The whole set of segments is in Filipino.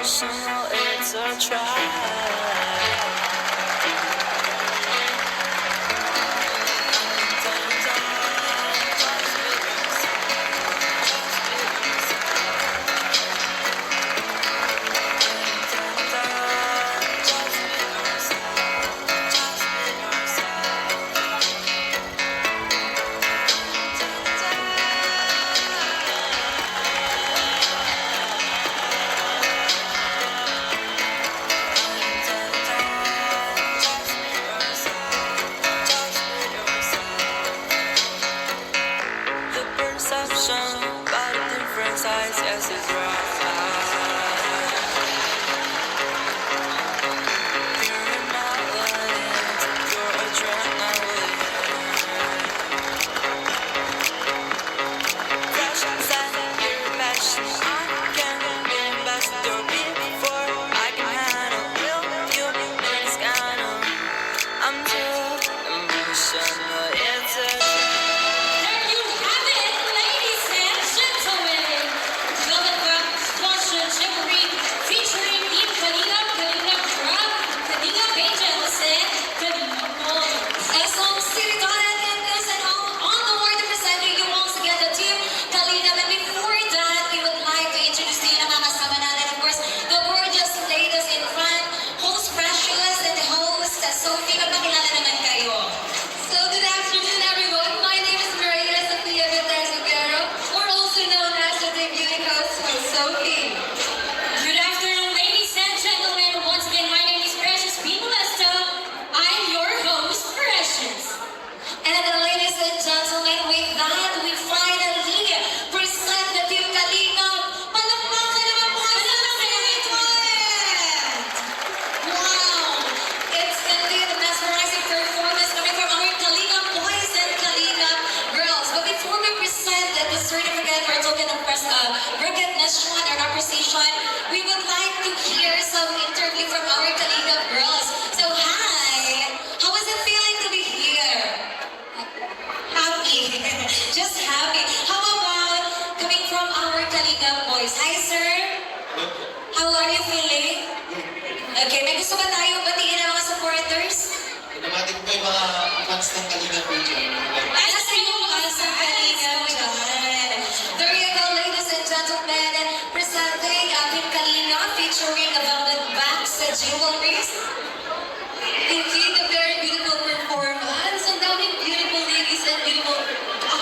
emotional, it's a try. But a different size, yes, it's right. You're not lying, you're adrenaline. Fresh set, you're passion. I can be ambassador before I can handle you in this kind of. I'm too emotional, it's a we would like to hear some interview from our Kalingap girls. So hi! How is it feeling to be here? Happy. Just happy. How about coming from our Kalingap boys? Hi sir! How are you feeling? Okay, may gusto ba tayo batiin ng mga supporters? Pinamatin ko yung mga fans ng Kalingap region. Nasa yung fans ng Kalingap dyan. There you go, ladies and gentlemen. Presenting ating Kalingap featuring the Velvet Bags and Jewelries. Indeed, a very beautiful performance. Ang daming beautiful ladies and beautiful,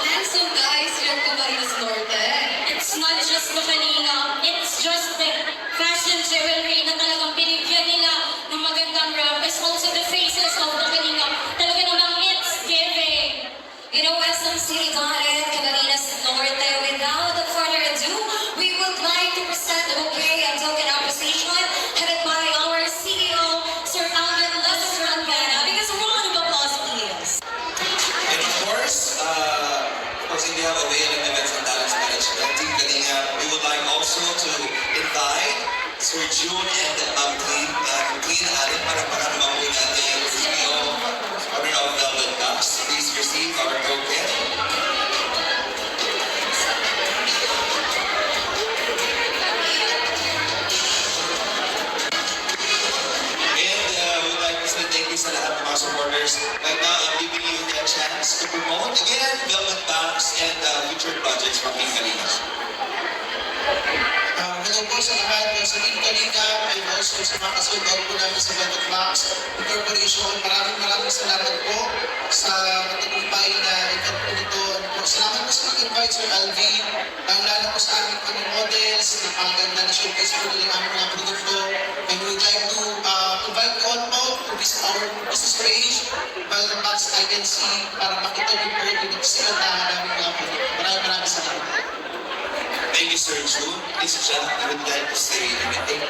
handsome guys here at Camarines Norte. It's not just the Kalingap, it's just the fashion jewelry na talagang binigyan nila ng magandang rap. It's also the faces of the Kalingap. Talaga namang it's giving. You know, SMC Dotted, Camarines Norte. Without further ado, we would like to present the bouquet and token appreciation headed by our CEO, Sir Alvin Lasrangana. Because a round of applause, please. And of course, in behalf of ALM Events and Talents Management, Team Kalingap, we would like also to invite Sir June and Clean Allen para naman po natin CEO of Velvet Bags. Please receive our token. Sa lahat ng mga supporters. Right now, I'm giving you the chance to promote again Velvet Bags and future projects from Team Kalingap. Hello po sa lahat sa Team Kalingap and also sa mga kasunod po namin sa Velvet Bags Corporation. Maraming salamat po sa matagumpay na event po nito. Salamat po sa mag-invite Sir Alvin. Ang lalo po sa aming mga models, napakaganda na showcase po nila ang aming mga produkto. And we would like to invite you all po to visit our business page, Velvet Bags Agency, para makita niyo po yung sikantahan namin mga produkto. Maraming salamat. Thank you, Sir June. Please, John, I would like to say anything.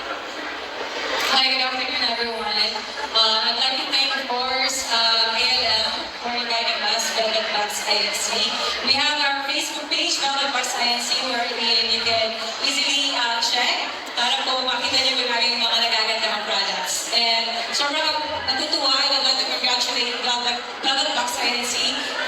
Hi, good afternoon, everyone. I'd like to thank, of course, ALM for inviting us, Velvet Bags INC. We have our Facebook page, Velvet Bags INC, wherein you can easily check para po makita niyo yung aming mga nagagandang products. And sobrang natutuwa, I'd like to congratulate Velvet Bags INC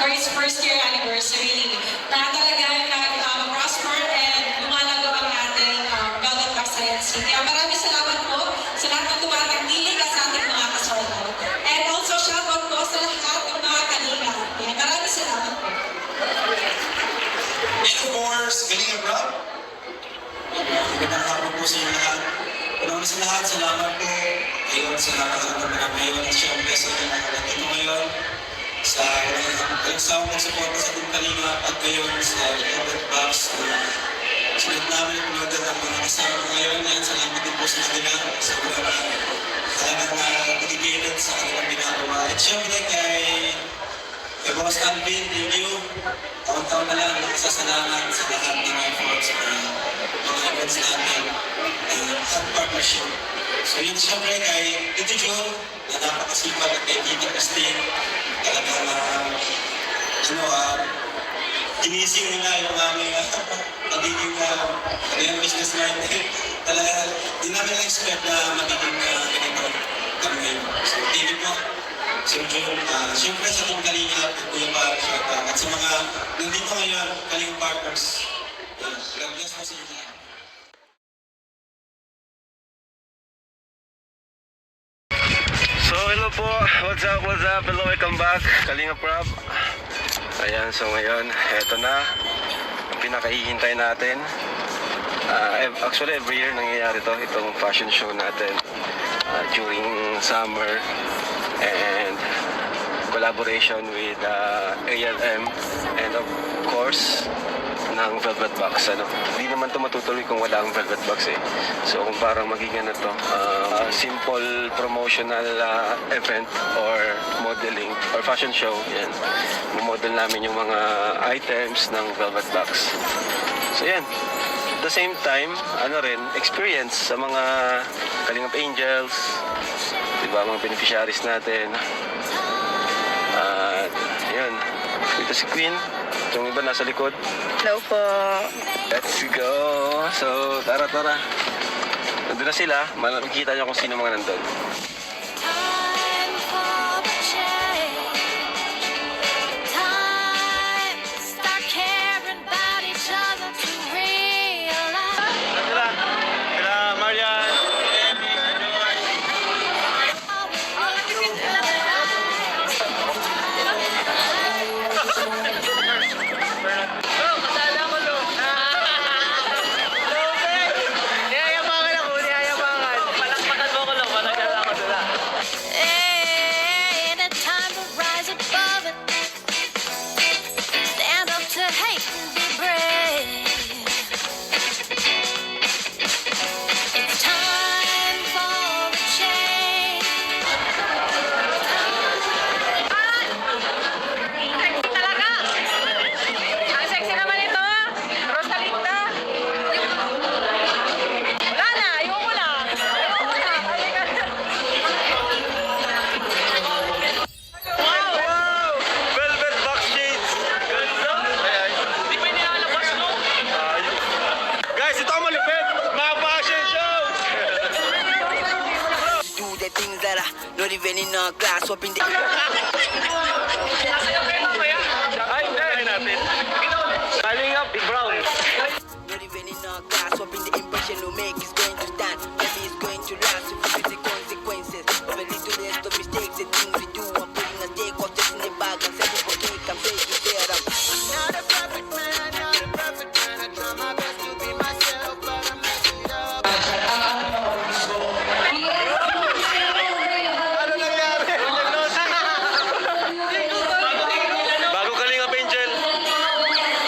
for its first year anniversary. Na talaga mag-prosper and lumalago ang ating Velvet Bags INC. Kaya maraming salamat po sa lahat ng tumatanggiling at sa ating mga kasama. And also shoutout po sa lahat ng mga kanina. Kaya maraming salamat po. And of course, Kalinga Rob. Magandang hapon po sa inyo lahat. Una sa lahat, salamat po ngayon sa napakagandang mga ngayon at syempre sa inyo nakakatito ngayon sa walang sawang pagsuporta sa ating Kalinga at ngayon sa Robert Box na sunod namin at pinagdad ang mga kasama ko ngayon. Yan, salamat din po sa kanila sa mga talagang dedicated sa kanilang ginagawa. At syempre kay Boss Alvin, thank you. Taon-taon na lang nakasasalamat sa lahat ng efforts na mga events natin at partnership. So yun siyempre kay Tito Joe na napakasipag at kay Tito Christine talagang ginising nila yung aming pagiging business minded. Talaga, di namin na-expect na magiging ganito kami ngayon. So thank you po. So Joe, siyempre sa itong Kalinga at Kuya Park at sa mga nandito ngayon, Kalinga Partners. God bless po sa inyo. So hello po, what's up, hello, welcome back, Kalinga Prab. Ayan, so ngayon, eto na ang pinakahihintay natin. Actually every year nangyayari to, itong fashion show natin during summer and collaboration with ALM and of course ng Velvet Box. Hindi naman ito matutuloy kung wala ang Velvet Box eh. So kung parang magiging simple promotional event or modeling or fashion show, yan. Model namin yung mga items ng Velvet Box. So yan. At the same time, experience sa mga Kalingap Angels, diba, mga beneficiaries natin. At yun, ito si Queen. Yung iba nasa likod. Hello po. Let's go! So, tara. Nandun na sila. Makikita nyo kung sino mga nandun. Time for the change. Time to start caring about each other to realize. Sila Marian, Emmy, Ain't it time to rise above it? Stand up to hate and be brave. It's time for the change. Sexy talaga. Ang sexy naman ito. Rosalinda. Wala na. Ayoko na. Halika na. Wow! Velvet Box Shades! Ganda! Ayan. Di ba nilalabas mo? Guys, ito ang malupit! Mga fashion show! Do the things that are not even in our class up in the Nasa'yo kayo mamaya. Ay, hindi natin. Kalingap Brown. not even in our class up in the impression we make is going to stand. Maybe it's going to last if we the consequences of a little less of mistakes and things we do. I'm putting a stake off just in the bag and setting for cake. I'm taking care of. Not a perfect man, not a perfect man. I try my best to be myself, but I'm messing it up. Ano nangyari? Bago Kalingap Angel.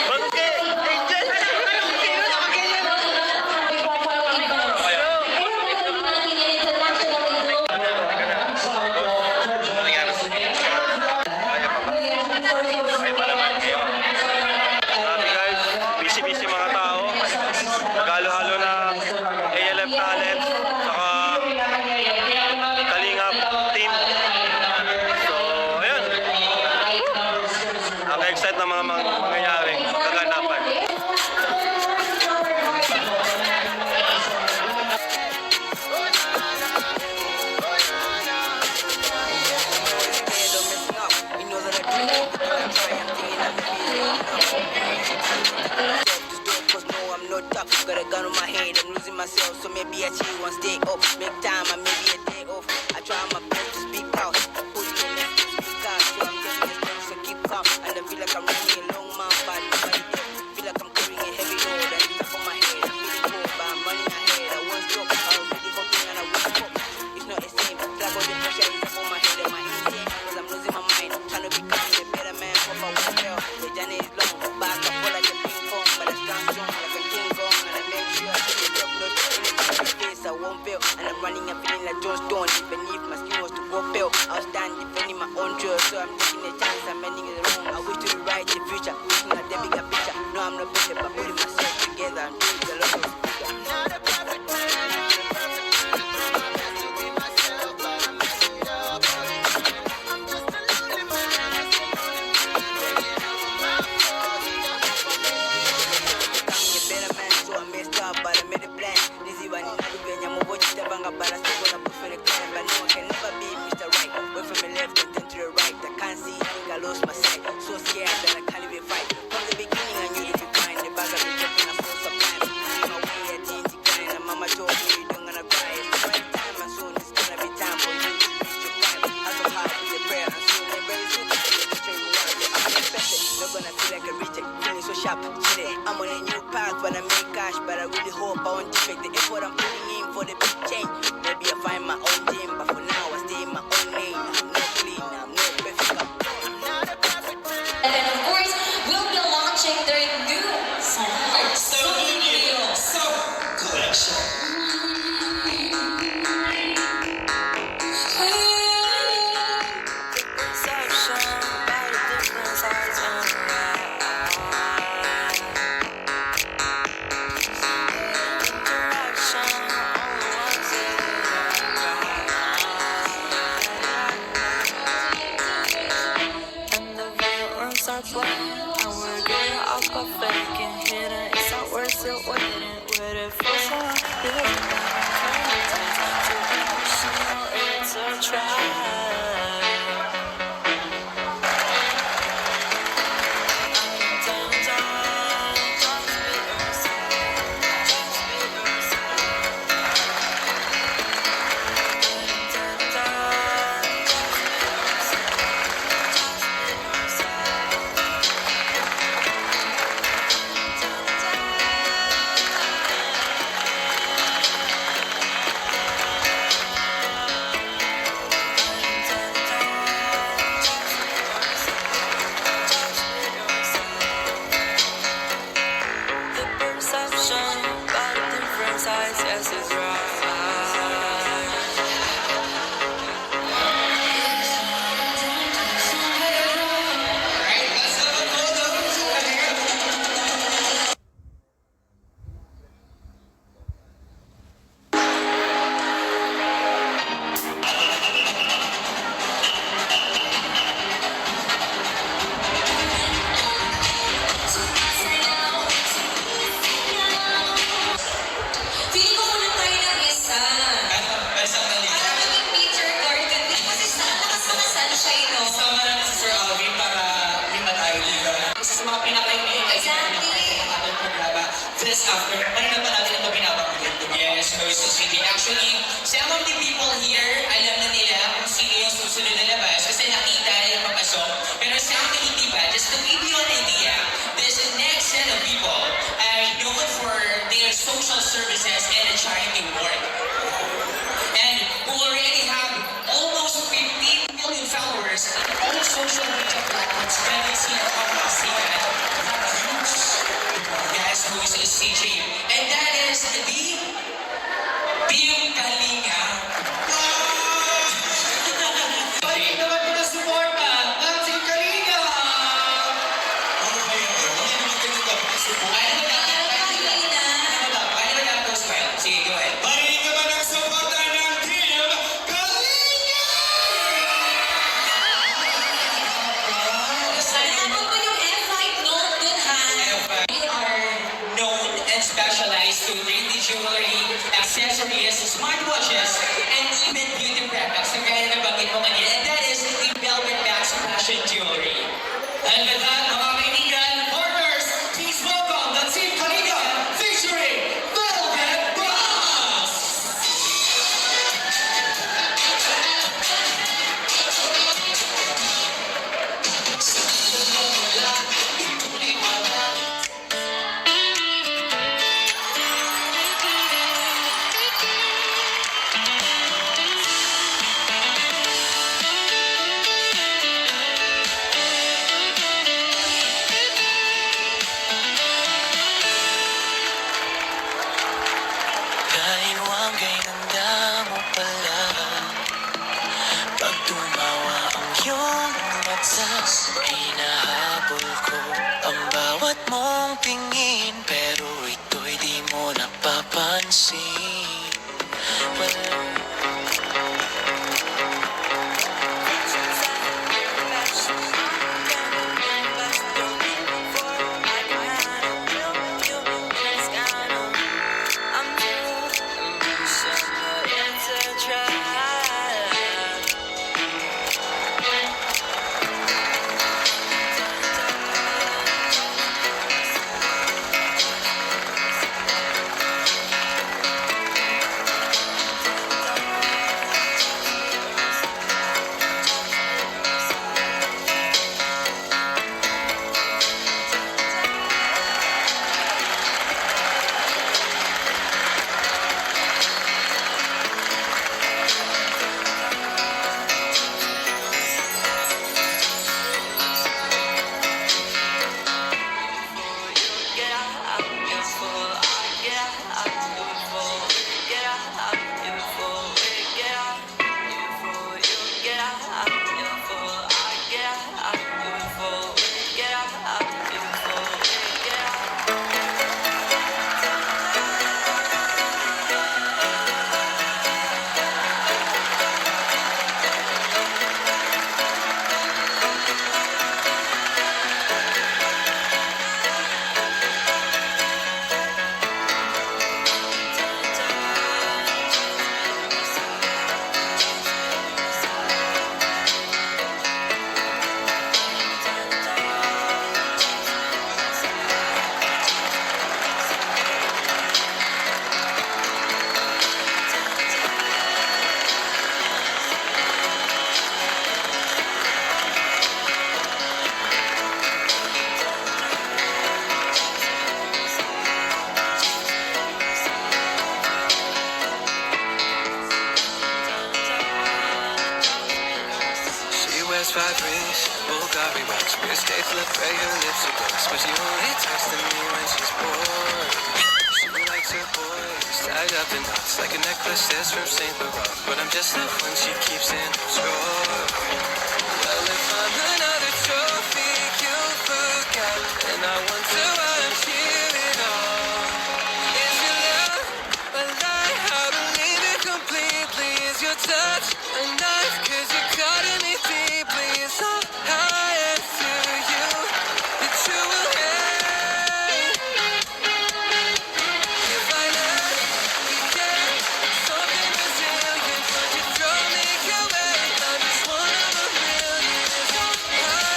Bakit? Angel! Sabi guys, busy mga tao. Halo-halo na ALF talent, saka Kalingap team. So, ayun. Nakaka-excite na mga mangyayaring kaganapan. Scared of messing up. He knows that I do it, but I'm trying, I'm thinking I'm the Self-destruct, 'cause no, I'm not up. Got a gun on my head, I'm losing myself, so maybe I chill one day off. Make time, and maybe a day off. I try my best to speak out. I put it in next to speak out, so I'm taking this thing, so keep calm. And I feel like I'm running a long man, but nobody there. Feel like I'm carrying a heavy load, and it's up on my head. I'm feeling cold, but I'm running ahead. I won't stop, I was really hoping and I won't stop. It's not the same, like all the pressure is up on my head and my insane. Cause I'm losing my mind, trying to become a better man. Papa won't fail, the journey is long. Back up all like a ping pong, but I stand strong like a king kong. And I make sure I take a top notch, anything in my face I won't fail. And I'm running and feeling like John Stone. Even if my skin was to go pale, I'll stand defending my own truth. So I'm taking a chance, I'm ending it wrong. I wish to rewrite the future, looking at the bigger picture. No, I'm not perfect, but putting myself together and doing the lot of speaker. Becoming a better man, so I messed up, but I made a plan. This is when I do when I'm a watch the banga, but I still gonna push for the clan. But no, I can never be Mr. Right. Went from the left and then to the right. I can't see, I think I lost my sight. So scared that I can't even fight. From the beginning, I knew to be kind. The bag I've been dropping, I saw sublime. See my way, I didn't decline. And mama told me you don't gonna cry. It's the right time, and soon it's gonna be time for you to reach your prime. Hustle hard with the prayer, and soon they're very soon. I'm unexpected, not gonna feel like a reject. Feeling so sharp, chilling. I'm on a new path when I make cash, but I really hope I won't defect the effort I'm putting in for the big change. Maybe I find my own gym, but for now I stay in my own lane. I'm not clean, I'm not perfect. And then, of course, we'll be launching their new song. Perception by the different sides and direction, only one and the violence are playing, and we're good off of faking, hidden. It's not worth it waiting. With it for so long, it's a try. The perception by the different sides, yes, is right. Feeling ko muna tayo ng isa. Para maging Peter Garden. Kasi sa lakas mga sunshine, no? Sama namin si Sir Alvin para lima tayo dito. Isa sa mga pinaka-yung Exactly. ating programa. This after, kanina pa natin ito binabanggit. Yes, no, so sige. Actually, some of the people here, alam na nila kung sino yung susunod na labas kasi nakita na yung papasok. Pero sa akin hindi ba, just to give you an idea, there's a next set of people known for their social services and charity work. And who already have almost 15 million followers on all social media platforms. Pwede sila kapasikan. Huge. Yes, who is CJ. And Hinahabol ko ang bawat mong tingin, pero ito'y di mo napapansin. Wears 5 rings, Bulgari rocks, weird states, lip ray, her lips are gloss, but she only texting me when she's bored. She likes her boys tied up in knots like a necklace that's from Saint Laurent, but I'm just the one she keeps in her drawer. Well, if I'm another trophy you forgot, and I wonder why I'm here at all. Is your love a lie? I believe it completely. Is your touch a knife? 'Cause you're cutting me deeply. It's all I ask to you that you will hate. If I let you get something resilient, but you throw me away, I'm just one of a million. It's all I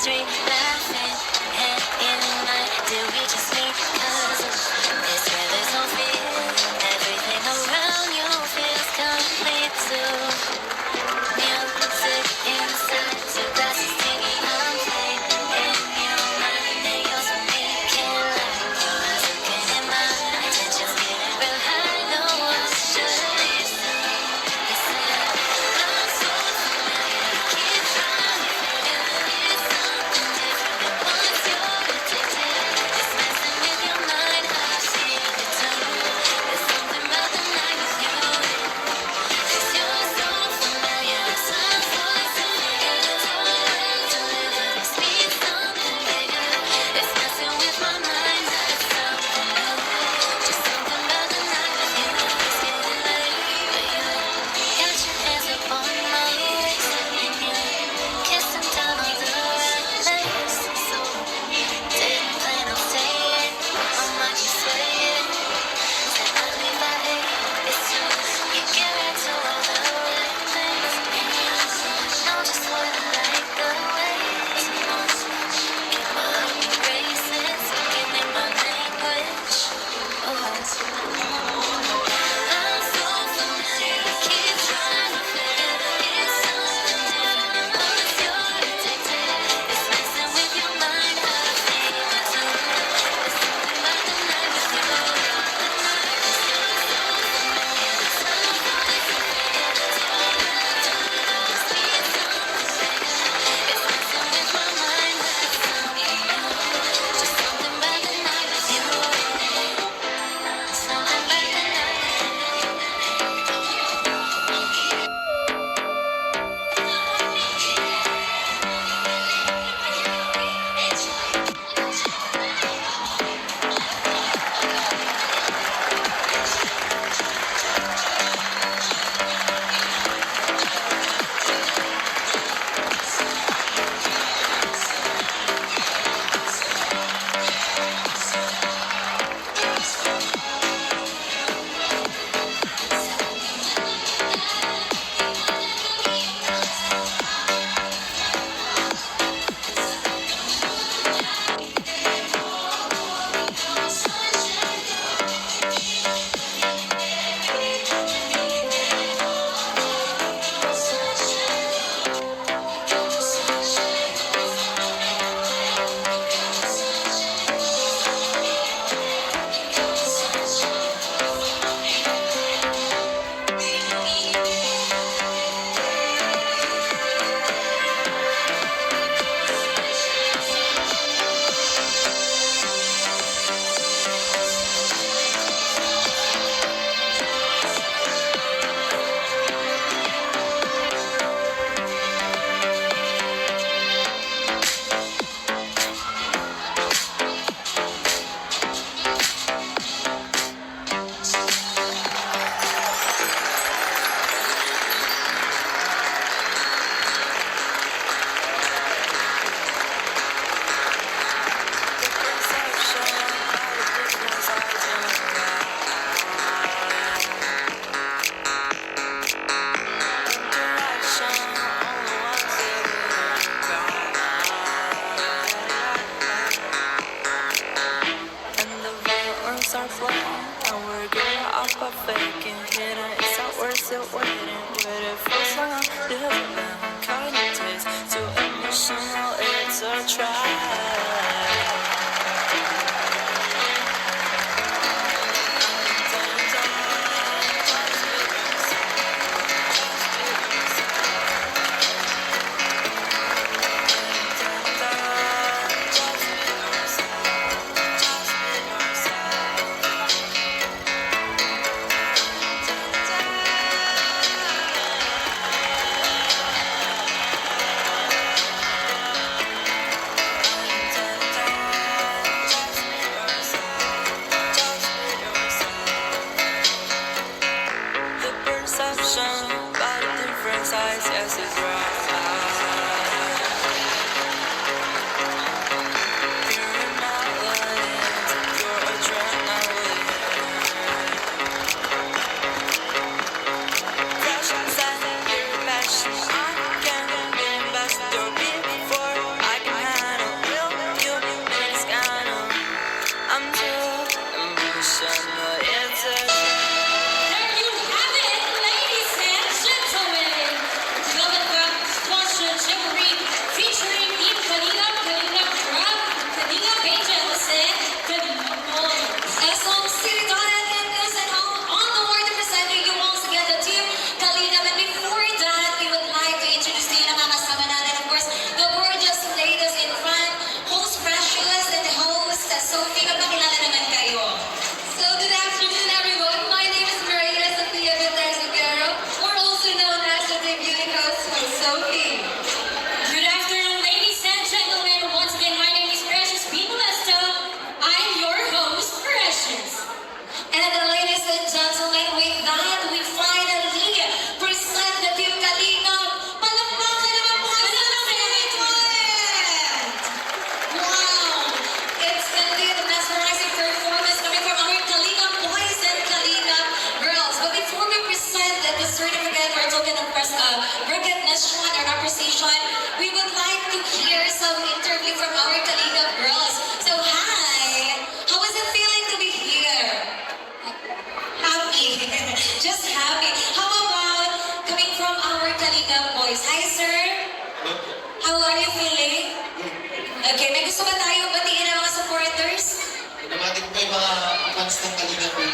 chemistry, laughing, head in mind. Did we just meet? 'Cause it's where there's no fear. Everything around you feels complete too. Music inside, two glasses taking on play in your mind, and you're so making like you was looking in my attention's getting real high. No one should leave soon. They say I'm so familiar. Keep trying to figure it's something different. And once you're addicted, it's messing with your mind. I see it too. There's something about the night with you. 'Cause you're so familiar. Some voice to figure it's all around to live and speak something bigger. It's messing with my mind. That's something new. Just something about the night with you. It's getting late, but you got your hands up on my waist, and you're kissing down on the right place. So didn't plan on staying. I might just sway it. Said I'd leave by 8. It's you. You get right to all the right things, and you know just what I like the way it moves. Get my heart racing, speaking in my language. Oh, I'm so familiar. Keep trying to figure it's something different. And once you're addicted, it's messing with your mind. I feel it too. There's something about the night with you. The night with you is so familiar. Some voice to figure it's all around to live and speak something bigger. It's messing with my mind. That's something new. Just something about the night with you. Something about the night with you. Are flying, and we're going off by faking, hidden. It's not worth it waiting. Waited for so long, living kind of taste too emotional. It's a try.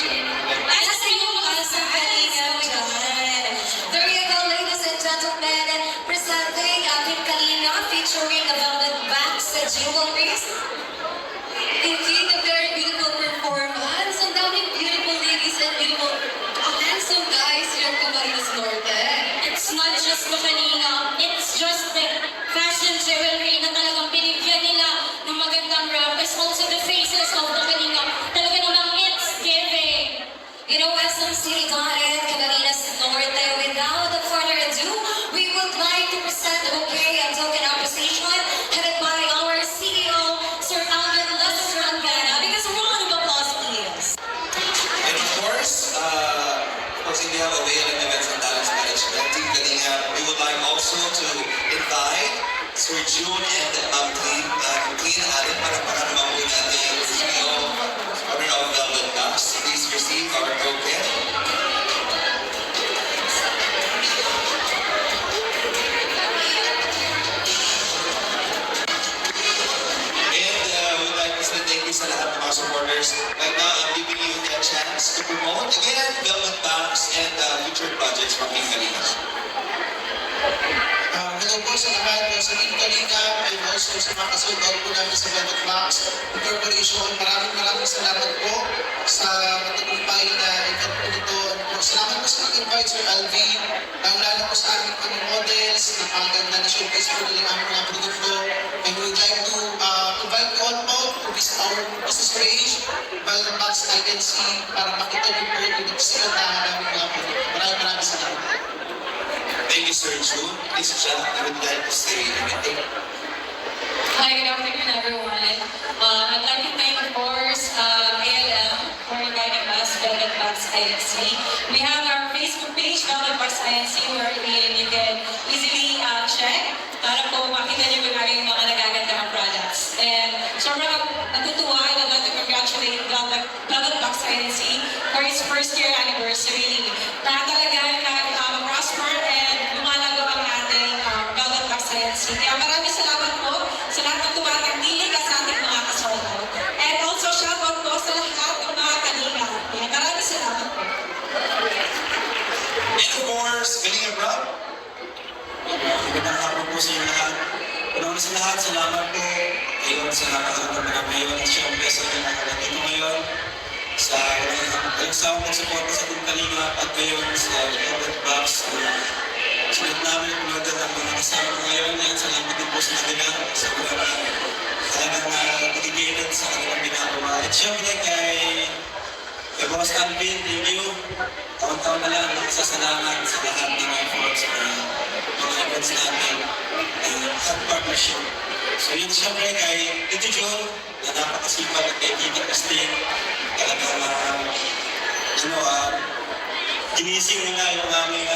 Nasa iyo sa Kalingap dyan. There you go, ladies and gentlemen. Presenting ating Kalingap featuring a velvet box sa jewelries. Indeed, a very beautiful performance. Ang daming beautiful ladies and beautiful, handsome guys here at Camarines Norte. It's not just the Kalingap, it's just the fashion jewelry na talagang binigyan nila ng magandang wrap. It's also the faces of the Kalingap. Talaga namang it's giving. You know, SMC.net, Camarines Norte. Without further ado, we would like to present the bouquet and token appreciation headed by our CEO, Sir Alvin Lester Angana. Because a round of applause, please. And of course, we have available events and talents management team Kalingap. We would like also to invite Sir June and Clean Allen para pangalaman po natin CEO owner of Velvet Box. Please receive our token. And we'd like to say thank you sa lahat ng mga supporters. Right now, I'm giving you the chance to promote again Velvet Box and future projects from Team Kalingap. Hello po sa lahat sa Team Kalingap and also sa mga kasunod po namin sa Velvet Box Corporation. Maraming salamat po sa matagumpay na event po nito. Salamat po sa mag-invite Sir Alvin. Lalo po sa aming mga models, napakaganda na showcase po nila ang mga produkto. And we would like to invite you all po to visit our business page, Velvet Box Agency, para makita niyo po yung nagsikantahan namin mga produkto. Maraming salamat. Thank you, Sir June. Please, John, I would like to say anything. Hi, good afternoon, everyone. I'd like to thank, of course, ALM for inviting us, Velvet Box INC. We have our Facebook page, Velvet Box INC, where you can easily check para po makita niyo yung mga nagagandang products. And sobrang natutuwa, I'd like to congratulate Velvet Box INC for its first year anniversary. Na talaga mag-prosper and lumalago ang ating Velvet Box INC. Kaya maraming salamat po sa lahat ng tumatanggilig at sa ating mga kasama. And also, shoutout po sa lahat ng mga Kalingap. Maraming salamat po. And of course, Kalingap Rob. Magandang hapon po sa inyo lahat. Una sa lahat, salamat po kayo sa napakagandang mga ngayon at siyempre sa mga nakakatito ngayon sa walang sawang pagsuporta sa Team Kalingap at ngayon sa Velvet Box. Sunod namin ang mga ng mga kasama ko ngayon at salamat din po sa kanila sa mga talagang dedicated sa kanilang ginagawa. At siyempre kay Boss Alvin, thank you. Taon-taon na lang nakasasalamat sa lahat ng efforts na mga events natin at partnership. So yun siyempre kay Tito Joel na napakasipag at kay Tita Christine talagang ginising nila yung aming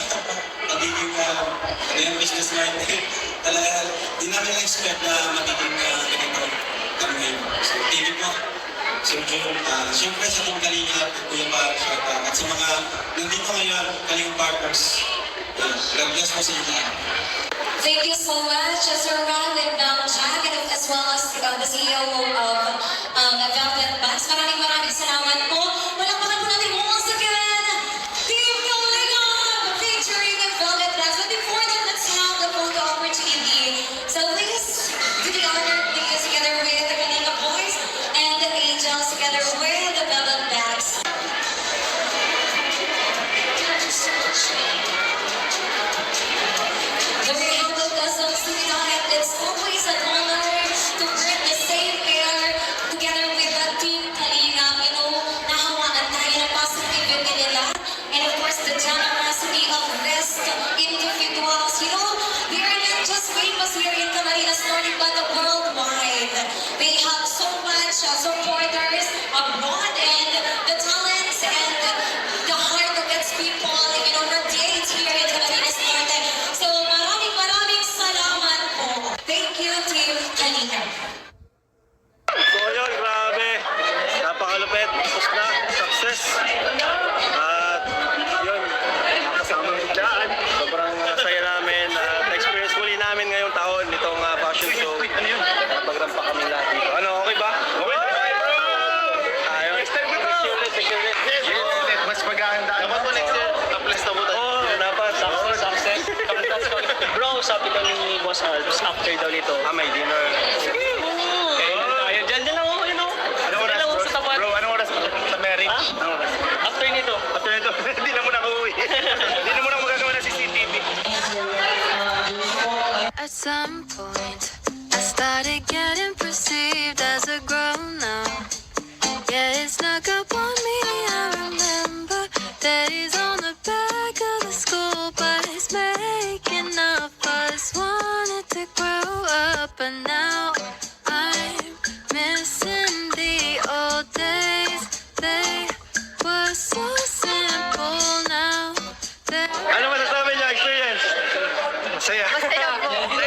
magiging business minded. Talaga, di namin expect na magiging ganito kami ngayon. So thank you po. Sir June, siyempre sa Team Kalingap, Kuya Par, at sa mga nandito ngayon, Kalingap partners, God bless po sa inyo. Thank you so much, Sir Ron and Jack, and as well as the CEO of Velvet Box. Maraming salamat po. Palakpakan po natin once again, Team Kalingap, featuring the Velvet Box. But before that, let's have the photo opportunity. So please, do the honor, please, together with the Kalingap boys and the angels, together with the Velvet Box. It's always an honor to breathe the same air together with the Team Kalingap. You know, nahawaan tayo ng positivity nila. And of course, the generosity of these individuals. You know, they are not just famous here in Camarines Norte, but worldwide. They have so much supporters abroad, and the talents and the heart of its people, you know, radiate here in Camarines Norte. So maraming salamat po. Thank you, Team Kalingap. So yun, grabe. Napakalupit. Tapos na. Success. At yun, kasama ng daan. Sobrang saya namin. Na-experience muli namin ngayong taon itong fashion show. Napagrampa kami lahat dito. Ano, okay ba? Okay, bro! sabi daw ni Boss Alps, after daw nito. May dinner. Kaya tayo. Diyan lang ako, yun o. Anong oras, Diyan lang ako bro? sa tapat. Bro, anong oras sa marriage? Ha? Anong oras? After nito. After nito, hindi na muna ako uwi. Hindi na muna ako magagawa ng CCTV. At some point, I started getting perceived as a grown-up. Yeah, it snuck up on me, I remember that he's on the back of the school bus, making up us, wanted to grow up, but now I'm missing the old days. They were so simple now. Ano masasabi niya? Experience? Masaya. Masaya po.